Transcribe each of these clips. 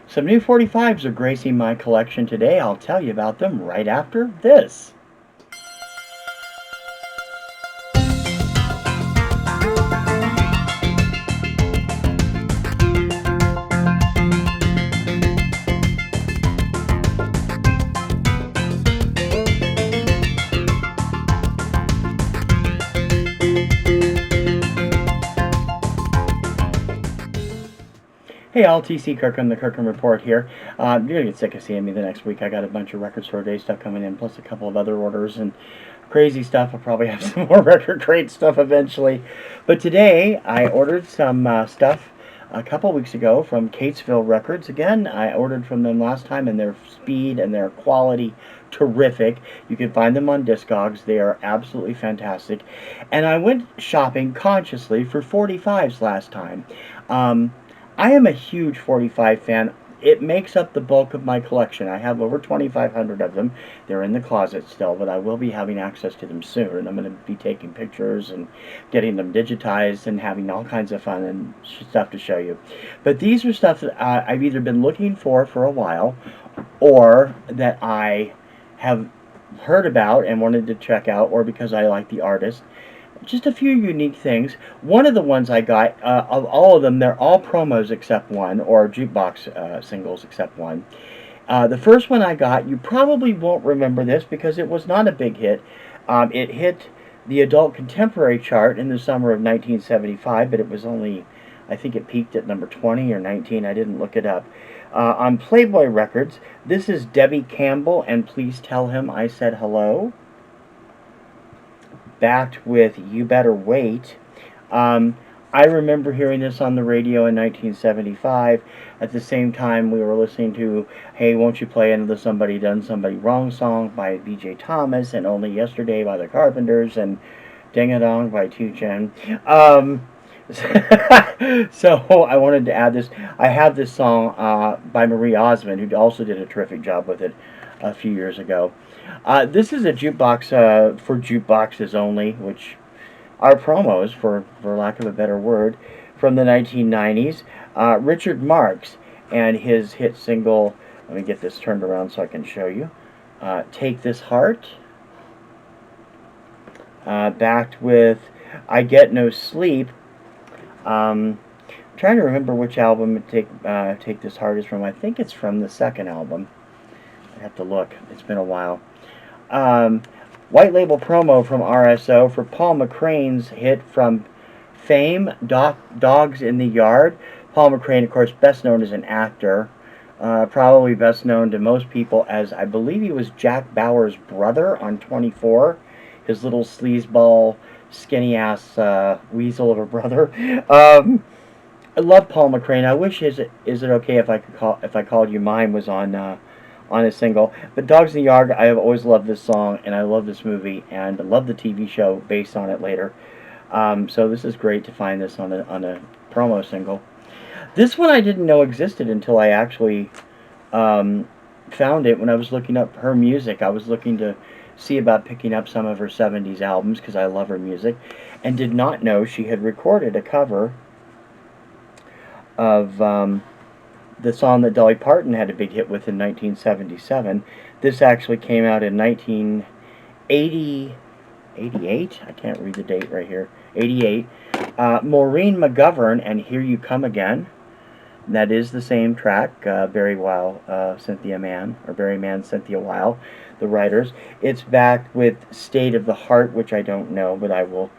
Some new 45s are gracing my collection today. I'll tell you about them right after this. Hey all, TC Kirkham, the Kirkham Report here. You're going to get sick of seeing me the next week. I got a bunch of Record Store Day stuff coming in, plus a couple of other orders and crazy stuff. I'll probably have some more Record Crate stuff eventually. But today, I ordered some stuff a couple weeks ago from Catesville Records. Again, I ordered from them last time, and their speed and their quality, terrific. You can find them on Discogs. They are absolutely fantastic. And I went shopping consciously for 45s last time. I am a huge 45 fan. It makes up the bulk of my collection. I have over 2,500 of them. They're in the closet still, but I will be having access to them soon. And I'm going to be taking pictures and getting them digitized and having all kinds of fun and stuff to show you. But these are stuff that I've either been looking for a while, or that I have heard about and wanted to check out, or because I like the artist. Just a few unique things. One of the ones I got, of all of them, they're all promos except one, or jukebox singles except one. The first one I got, you probably won't remember this because it was not a big hit. It hit the adult contemporary chart in the summer of 1975, but it was only, I think it peaked at number 20 or 19. I didn't look it up. On Playboy Records, this is Debbie Campbell, and Please Tell Him I Said Hello. Backed with You Better Wait. I remember hearing this on the radio in 1975. At the same time, we were listening to Hey, Won't You Play Another Somebody Done Somebody Wrong song by B.J. Thomas, and Only Yesterday by the Carpenters, and Ding a Dong by 2 Chen. So I wanted to add this. I have this song by Marie Osmond, who also did a terrific job with it a few years ago. This is a jukebox for jukeboxes only, which are promos, for lack of a better word, from the 1990s. Richard Marx and his hit single, let me get this turned around so I can show you, Take This Heart. Backed with I Get No Sleep. I'm trying to remember which album Take This Heart is from. I think it's from the second album. I have to look. It's been a while. White label promo from RSO for Paul McCrane's hit from Fame, Dogs in the Yard. Paul McCrane, of course, best known as an actor. Probably best known to most people as, I believe he was Jack Bauer's brother on 24. His little sleazeball, skinny-ass weasel of a brother. I love Paul McCrane. I wish Is It Okay If I Called You Mine was on a single. But Dogs in the Yard, I have always loved this song, and I love this movie, and I love the TV show based on it later. So this is great to find this on a promo single. This one I didn't know existed until I actually found it when I was looking up her music. I was looking to see about picking up some of her 70s albums because I love her music, and did not know she had recorded a cover of the song that Dolly Parton had a big hit with in 1977. This actually came out in 1988. I can't read the date right here. 88. Maureen McGovern and Here You Come Again. That is the same track. Barry Weil, Cynthia Mann, or Barry Mann, Cynthia Weil, the writers. It's backed with State of the Heart, which I don't know, but I will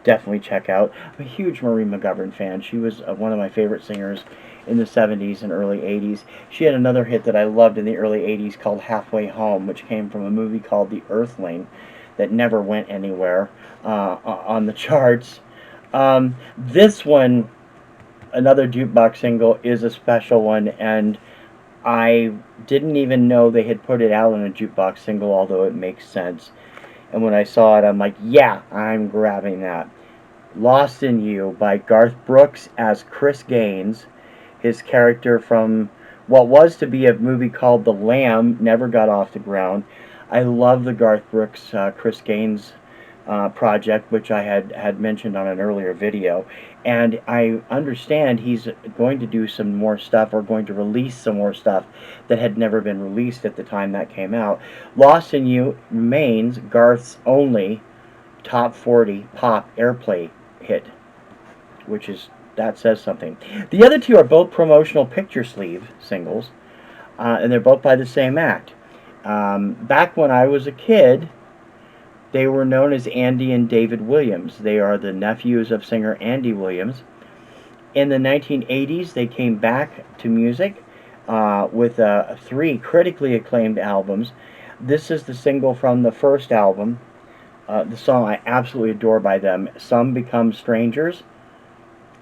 definitely check out. I'm a huge Maureen McGovern fan. She was one of my favorite singers in the 70s and early 80s. She had another hit that I loved in the early 80s called Halfway Home, which came from a movie called The Earthling that never went anywhere on the charts. This one, another jukebox single, is a special one, and I didn't even know they had put it out on a jukebox single, although it makes sense. And when I saw it, I'm like, yeah, I'm grabbing that. Lost in You by Garth Brooks as Chris Gaines. His character from what was to be a movie called The Lamb never got off the ground. I love the Garth Brooks, Chris Gaines project, which I had mentioned on an earlier video. And I understand he's going to do some more stuff, or going to release some more stuff that had never been released at the time that came out. Lost in You remains Garth's only top 40 pop airplay hit, which is, that says something. The other two are both promotional picture sleeve singles, and they're both by the same act. Back when I was a kid, they were known as Andy and David Williams. They are the nephews of singer Andy Williams. In the 1980s, they came back to music with 3 critically acclaimed albums. This is the single from the first album, the song I absolutely adore by them, Some Become Strangers.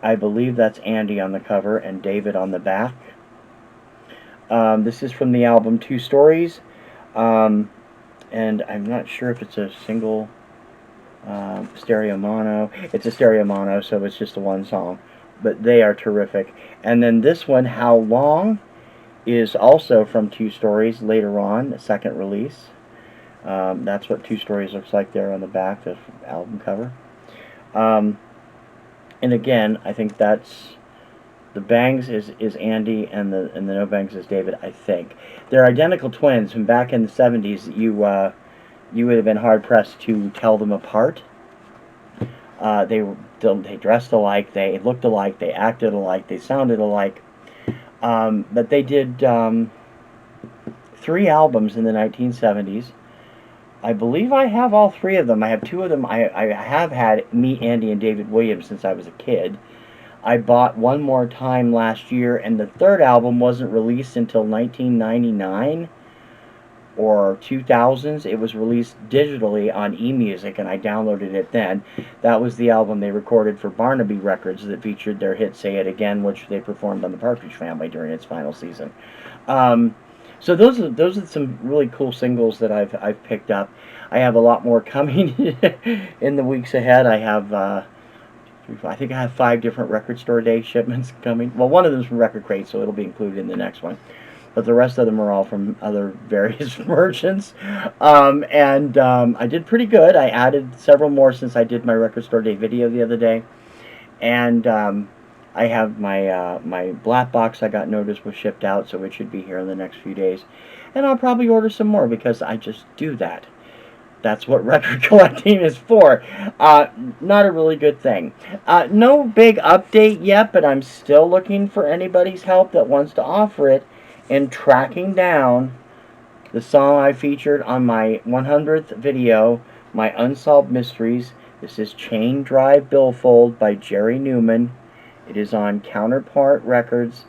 I believe that's Andy on the cover and David on the back. This is from the album Two Stories. And I'm not sure if it's a single stereo mono. It's a stereo mono, so it's just the one song. But they are terrific. And then this one, How Long, is also from Two Stories later on, the second release. That's what Two Stories looks like there on the back, the album cover. And again, I think that's the Bangs is Andy, and the No Bangs is David, I think. They're identical twins from back in the 70s. You would have been hard pressed to tell them apart. They dressed alike, they looked alike, they acted alike, they sounded alike. But they did 3 albums in the 1970s. I believe I have all 3 of them. I have 2 of them. I have had Meet Andy and David Williams since I was a kid. I bought One More Time last year, and the 3rd album wasn't released until 1999 or 2000s. It was released digitally on eMusic, and I downloaded it then. That was the album they recorded for Barnaby Records that featured their hit Say It Again, which they performed on the Partridge Family during its final season. So those are some really cool singles that I've picked up. I have a lot more coming in the weeks ahead. I think I have 5 different Record Store Day shipments coming. Well, one of them is from Record Crate, so it'll be included in the next one. But the rest of them are all from other various merchants. I did pretty good. I added several more since I did my Record Store Day video the other day. And I have my black box I got notice was shipped out, so it should be here in the next few days. And I'll probably order some more because I just do that. That's what record collecting is for. Not a really good thing. No big update yet, but I'm still looking for anybody's help that wants to offer it in tracking down the song I featured on my 100th video, My Unsolved Mysteries. This is Chain Drive Billfold by Jerry Newman. It is on Counterpart Records.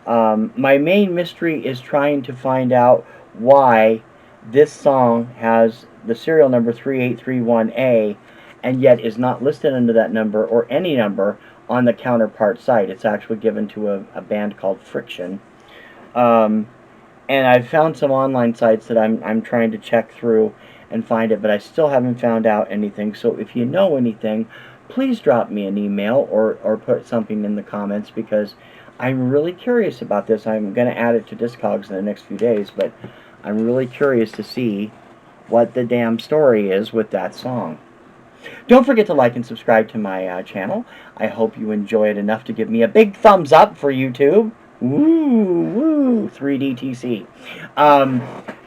My main mystery is trying to find out why this song has the serial number 3831A and yet is not listed under that number or any number on the Counterpart site. It's actually given to a band called Friction. And I've found some online sites that I'm trying to check through and find it, but I still haven't found out anything. So if you know anything, please drop me an email or put something in the comments, because I'm really curious about this. I'm going to add it to Discogs in the next few days, but I'm really curious to see what the damn story is with that song. Don't forget to like and subscribe to my channel. I hope you enjoy it enough to give me a big thumbs up for YouTube. Woo, 3DTC.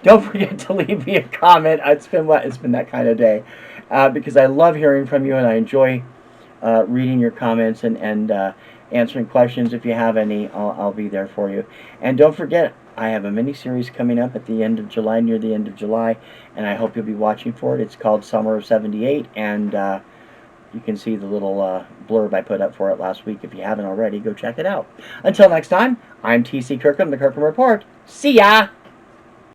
Don't forget to leave me a comment. It's been that kind of day, because I love hearing from you, and I enjoy reading your comments and answering questions. If you have any, I'll be there for you. And don't forget, I have a mini-series coming up at the end of July, near the end of July, and I hope you'll be watching for it. It's called Summer of '78, and you can see the little blurb I put up for it last week. If you haven't already, go check it out. Until next time, I'm T.C. Kirkham, the Kirkham Report. See ya!